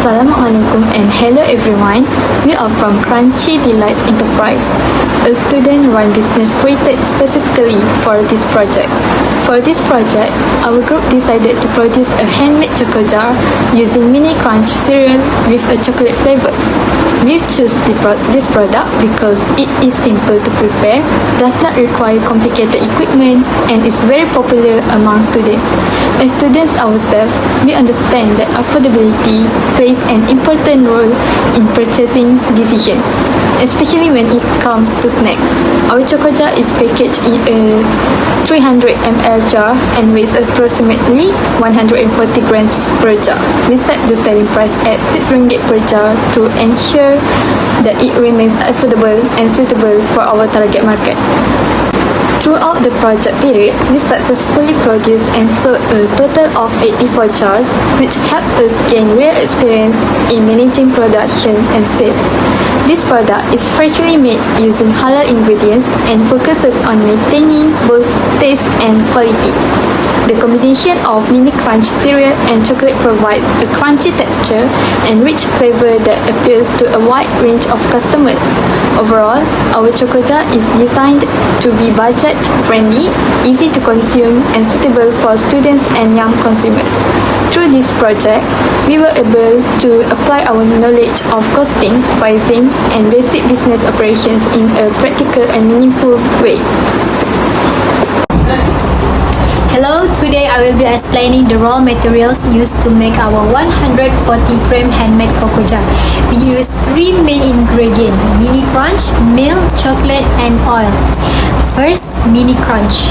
Assalamualaikum and hello everyone. We are from Crunchy Delights Enterprise, a student-run business created specifically for this project. For this project, our group decided to produce a handmade choco jar using mini crunch cereal with a chocolate flavor. We chose this product because it is simple to prepare, does not require complicated equipment, and is very popular among students. As students ourselves, we understand that affordability plays an important role in purchasing decisions, especially when it comes to snacks. Our choco jar is packaged in a 300 ml jar and weighs approximately 140 grams per jar. We set the selling price at 6 ringgit per jar to ensure that it remains affordable and suitable for our target market. Throughout the project period, we successfully produced and sold a total of 84 jars, which helped us gain real experience in managing production and sales. This product is freshly made using halal ingredients and focuses on maintaining both taste and quality. The combination of mini crunch cereal and chocolate provides a crunchy texture and rich flavor that appeals to a wide range of customers. Overall, our choco jar is designed to be budget-friendly, easy to consume, and suitable for students and young consumers. Through this project, we were able to apply our knowledge of costing, pricing, and basic business operations in a practical and meaningful way. Hello, today I will be explaining the raw materials used to make our 140-gram handmade cocoa jar. We use 3 main ingredients: mini crunch, milk, chocolate, and oil. First, mini crunch.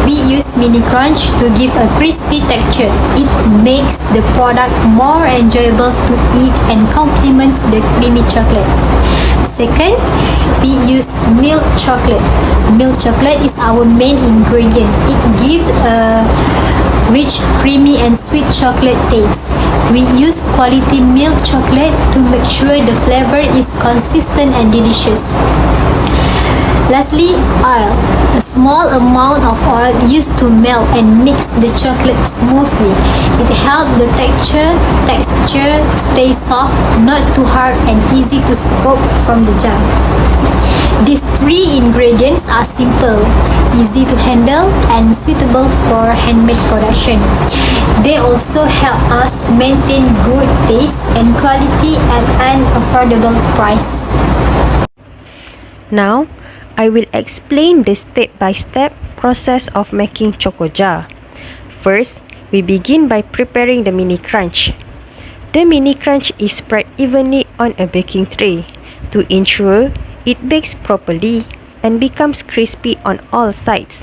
We use mini crunch to give a crispy texture. It makes the product more enjoyable to eat and complements the creamy chocolate. Second, we use milk chocolate. Milk chocolate is our main ingredient. It gives a rich, creamy, and sweet chocolate taste. We use quality milk chocolate to make sure the flavor is consistent and delicious. Lastly, oil. A small amount of oil used to melt and mix the chocolate smoothly. It helps the texture stay soft, not too hard, and easy to scoop from the jar. These 3 ingredients are simple, easy to handle, and suitable for handmade production. They also help us maintain good taste and quality at an affordable price. Now, I will explain the step-by-step process of making choco jar. First, we begin by preparing the mini crunch. The mini crunch is spread evenly on a baking tray to ensure it bakes properly and becomes crispy on all sides.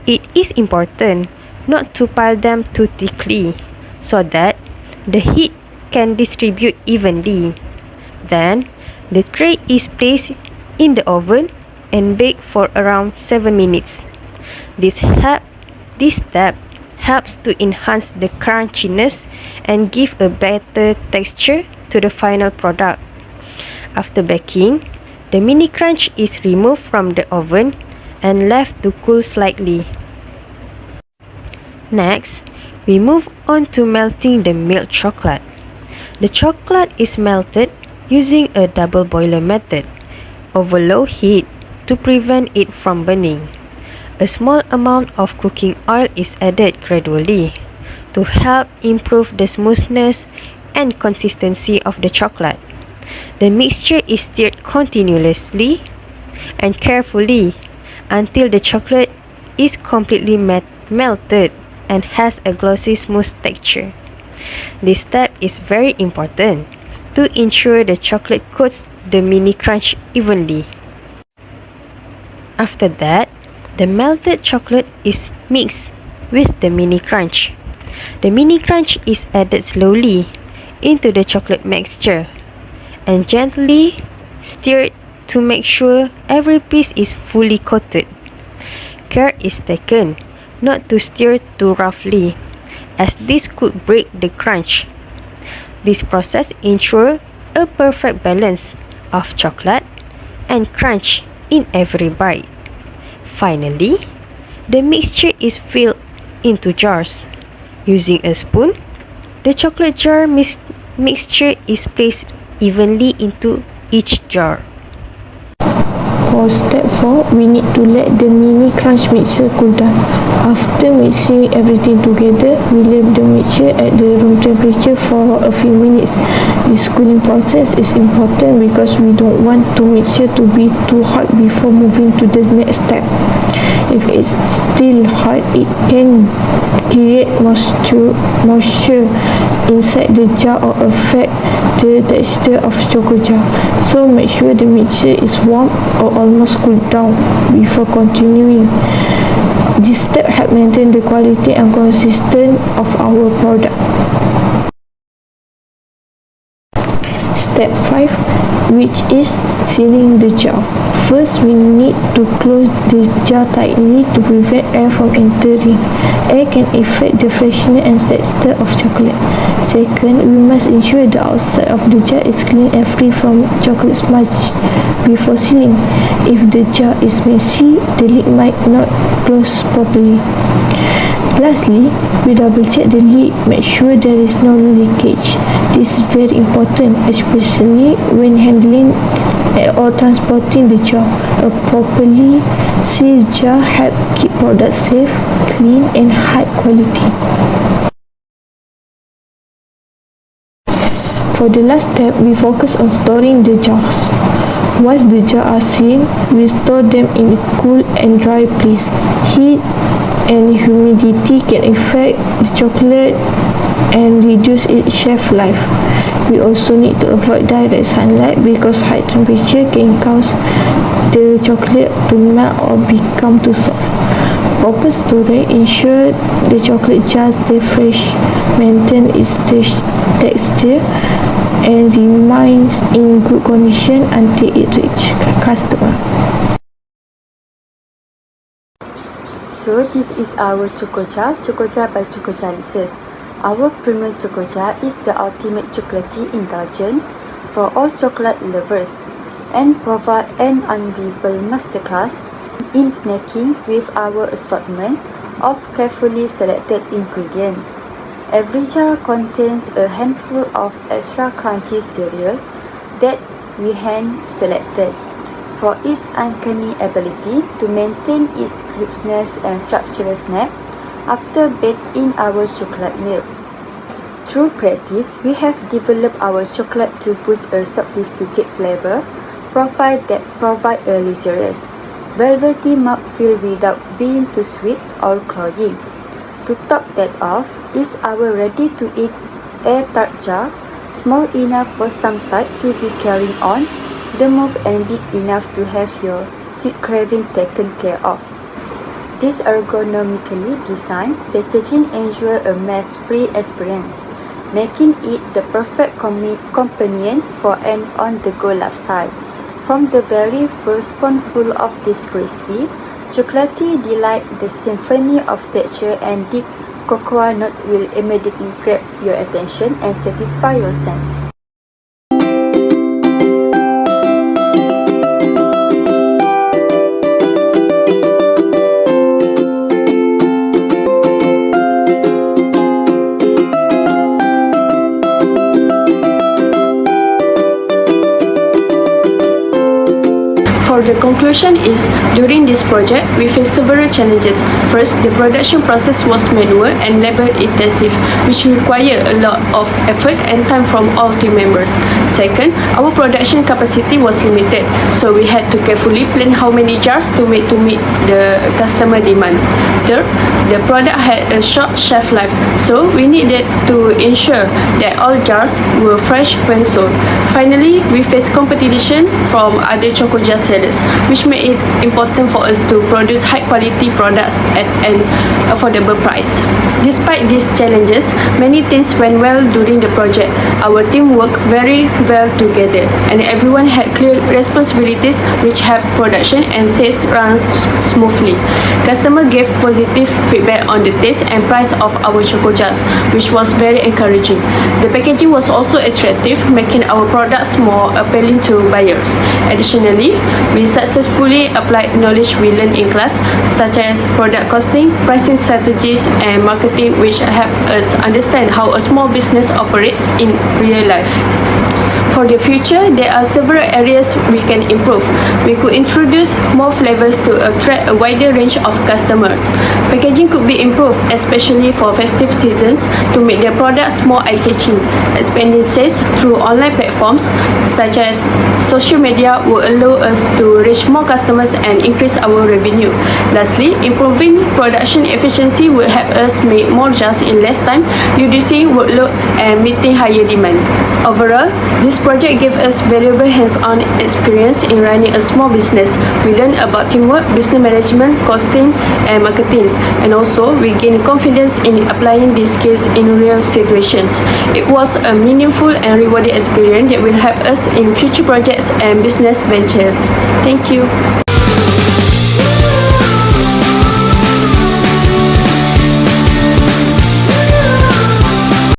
It is important not to pile them too thickly so that the heat can distribute evenly. Then, the tray is placed in the oven and bake for around 7 minutes. This step helps to enhance the crunchiness and give a better texture to the final product. After baking, the mini crunch is removed from the oven and left to cool slightly. Next, we move on to melting the milk chocolate. The chocolate is melted using a double boiler method over low heat to prevent it from burning. A small amount of cooking oil is added gradually to help improve the smoothness and consistency of the chocolate. The mixture is stirred continuously and carefully until the chocolate is completely melted and has a glossy smooth texture. This step is very important to ensure the chocolate coats the mini crunch evenly. After that, the melted chocolate is mixed with the mini crunch. The mini crunch is added slowly into the chocolate mixture and gently stirred to make sure every piece is fully coated. Care is taken not to stir too roughly, as this could break the crunch. This process ensures a perfect balance of chocolate and crunch in every bite. Finally, the mixture is filled into jars. Using a spoon, the chocolate jar mixture is placed evenly into each jar. For step 4, we need to let the mini crunch mixture cool down. After mixing everything together, we leave the mixture at the room temperature for a few minutes. This cooling process is important because we don't want the mixture to be too hot before moving to the next step. If it's still hot, it can create moisture inside the jar or affect the texture of choco jar. So make sure the mixture is warm or almost cooled down before continuing. This step helps maintain the quality and consistency of our product. Step 5, which is sealing the jar. First, we need to close the jar tightly to prevent air from entering. Air can affect the freshness and texture of chocolate. Second, we must ensure the outside of the jar is clean and free from chocolate smudge before sealing. If the jar is messy, the lid might not close properly. Lastly, we double check the lid, make sure there is no leakage. This is very important, especially when handling or transporting the jar. A properly sealed jar helps keep products safe, clean and high quality. For the last step, we focus on storing the jars. Once the jars are sealed, we store them in a cool and dry place. Heat and humidity can affect the chocolate and reduce its shelf life. We also need to avoid direct sunlight because high temperature can cause the chocolate to melt or become too soft. Proper storage ensure the chocolate jar stays fresh, maintain its texture, and remains in good condition until it reaches customer. So this is our choco jar by Choco Chalices. Our premium choco jar is the ultimate chocolatey indulgence for all chocolate lovers and provide an unrivaled masterclass in snacking with our assortment of carefully selected ingredients. Every jar contains a handful of extra crunchy cereal that we hand selected for its uncanny ability to maintain its crispness and structural snap after baked in our chocolate milk. Through practice, we have developed our chocolate to boost a sophisticated flavor profile that provide a luxurious, velvety mouthfeel without being too sweet or cloying. To top that off is our ready-to-eat air-tart jar, small enough for some type to be carrying on the move and big enough to have your sweet craving taken care of. This ergonomically designed packaging ensures a mess-free experience, making it the perfect companion for an on-the-go lifestyle. From the very first spoonful of this crispy, chocolatey delight, the symphony of texture and deep cocoa notes will immediately grab your attention and satisfy your sense. The conclusion is, during this project, we faced several challenges. First, the production process was manual and labor-intensive, which required a lot of effort and time from all team members. Second, our production capacity was limited, so we had to carefully plan how many jars to make to meet the customer demand. Third, the product had a short shelf life, so we needed to ensure that all jars were fresh when sold. Finally, we faced competition from other choco jar sellers, which made it important for us to produce high-quality products at an affordable price. Despite these challenges, many things went well during the project. Our team worked very well together, and everyone had clear responsibilities, which helped production and sales run smoothly. Customers gave positive feedback on the taste and price of our choco jars, which was very encouraging. The packaging was also attractive, making our products more appealing to buyers. Additionally, we We successfully applied knowledge we learned in class, such as product costing, pricing strategies, and marketing, which help us understand how a small business operates in real life. For the future, there are several areas we can improve. We could introduce more flavors to attract a wider range of customers. Packaging could be improved, especially for festive seasons, to make their products more eye-catching. Expanding sales through online platforms, such as social media, will allow us to reach more customers and increase our revenue. Lastly, improving production efficiency will help us make more jars in less time, reducing workload and meeting higher demand. Overall, this project gave us valuable hands-on experience in running a small business. We learned about teamwork, business management, costing, and marketing, and also we gained confidence in applying these skills in real situations. It was a meaningful and rewarding experience that will help us in future projects and business ventures. Thank you.